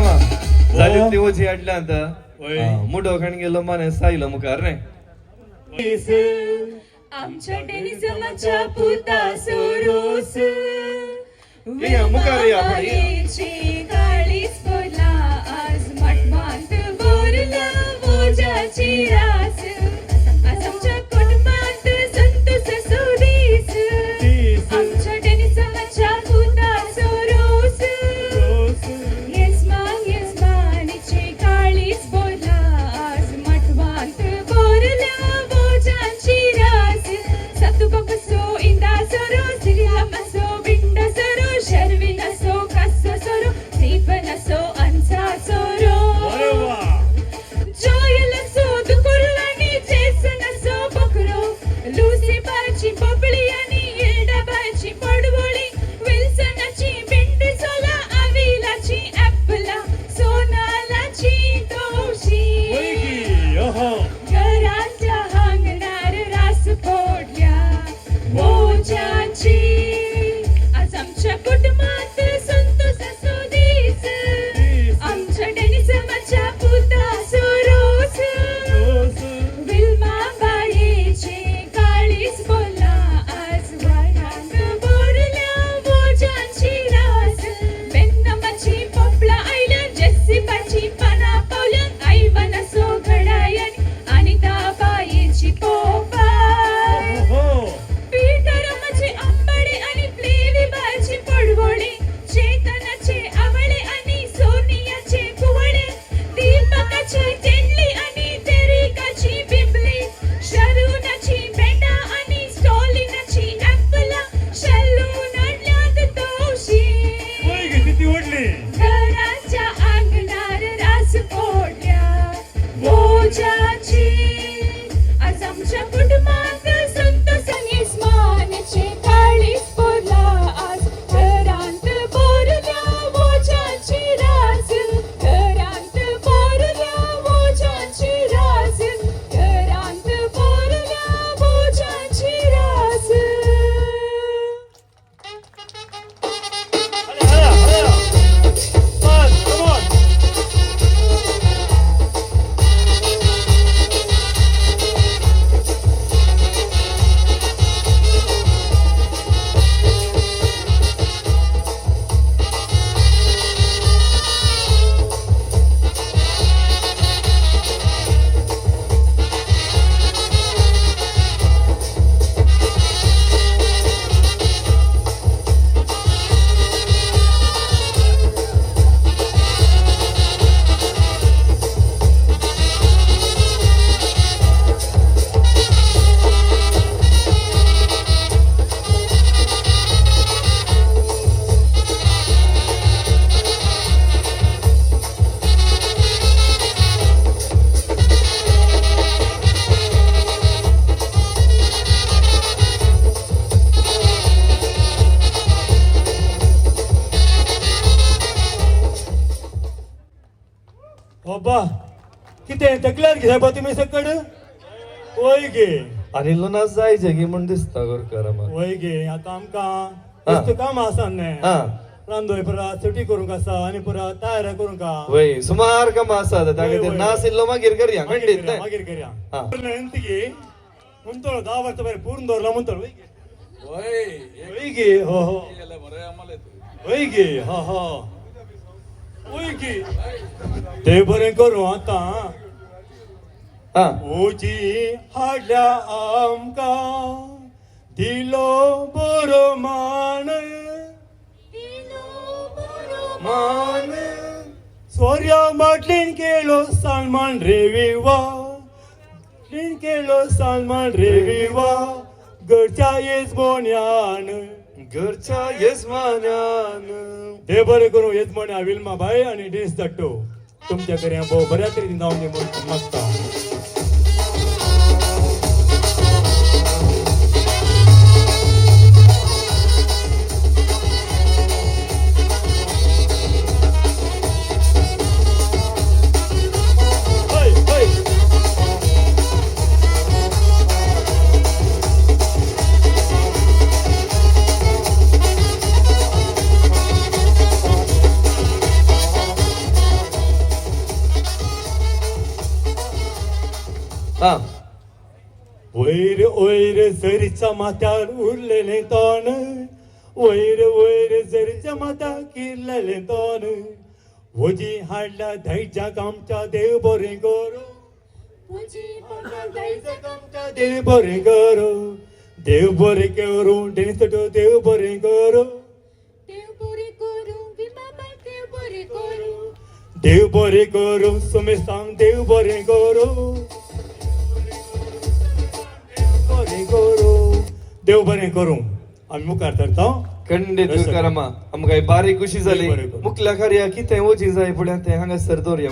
तुकारामा झाली ती ओझी हाडल्या आता होय. मुठो खाण गेलो माने सायलो मुखार रे आमच्या टेनिसमाच्या पुता सोरोस या मुखार या आपण या. विलमाबाईची काळीच बोला आज मटमात बोरला मोजाची रास आज आमच्या कुटुंबात संतोष सुदीस आमच्या टेनिसमाच्या पुता सोरोस येसमानीची काळीच बोला आज मटमात बोरला मोजाची रास सतु बपसो इंदा सोरो सिरिला मसो बिंड सोरो शर्विन सो कसो सोरो दीपन सो अंसा सोरो अरे वा जोयल सो दुकुर्लानी जेसन सो बकरो लूसी बाची बबळी आणि येल्डा बाची पडवळी विल्सनाची बिंडी सोला अविलाची ॲपला सोनालाची तोशी होय की अहो घराच्या हांगणार रास फोडल्या मोजाची आज आमच्या कुटुंबात संतोष सुदीस आमच्या टेनिसमाच्या पुता सोरोस विलमाबाईची काळीच बोला आज वाड्यात बोरल्या मोजाची रास बेन्नमाची पोपला आयलं जेसिबाची पाना पावलं आईवाना सो घडायन अनिताबाईची पोपा हो पीटरमाची आंबाडे आणि प्लेविबाची पडवळे चेतनाचे आवळे आणि सोनियाचे कुवळे दीपकाचे तेंडली आणि तेरिकाची बिबली शरुनाची बेटा आणि स्टॉलिनाची ॲपला शल्लून आणल्यात तोशी होय की किती ओढली घराच्या अंगणार रास फोडल्या मोजाची आज आमच्या कुटुंबात संतोष आणि स्मानाचे काळीच बोला आज घरांत बोरल्या मोजाची रास घरांत बोरल्या मोजाची रास घरांत बोरल्या मोजाची रास हळा हळा बस कम ऑन बाबा किती तकल्यात घ्या बा तुम्ही सकड होय गे आणि लोना जायचे की म्हणून दिसता गोरकारामा होय गे आता आमका मस्त काम आसान नाही हा रांदोय परत सुटी करूंक आसा आणि परत तयार करूंक वय सुमार कमा असा वय, तागे वय. नास इल्लो मागीर करया खंडीत नाही मागीर करया हा. ಎಂತಿಗೆ ಮುಂತೋಳ 10 ವರ್ಷ ಬರೀ ಪೂರ್ಣ ದೋರ್ಲ ಮುಂತೋಳ ಹೋಯ್ಗೆ ಹೋ ಹೋ ಹೋಯ್ಗೆ ಹಾ ಹಾ ಹೋಯ್ಗೆ ते बरें करू आता हा ओजी हाडल्या आमका दिलो बरो मान मान सोर्या बाटलीन केलो सलमान रेविवा बाटलीन केलो सलमान रेविवा घरच्या येजमान्यान घरच्या येजमान्यान ते बरें करू येजमान्या विल्मा बाई आणि डेस दट्टो तुमच्या घरी बऱ्या तरेन जावन मागता हा वैर वैर झरीच्या माथ्यार उरलेले तण वैर वैर झरीच्या माथ्यार किरलेले तण वजी हाडला धैजाक आमच्या देव बरें करो धैजाक आमच्या देव बरें करो देव बरें करो डेनिसटो देव बरें करो देव बरें करो सुमे सांग देव बरें करो बरें करो देव बरें करूं आमी मुखार सरता खंडीत Yes, sir. करमा आमकां बारीक कशी जाली बरें, बरें. मुखल्या कार्या कितें वची जाय फुडें तें हांगासर दवरया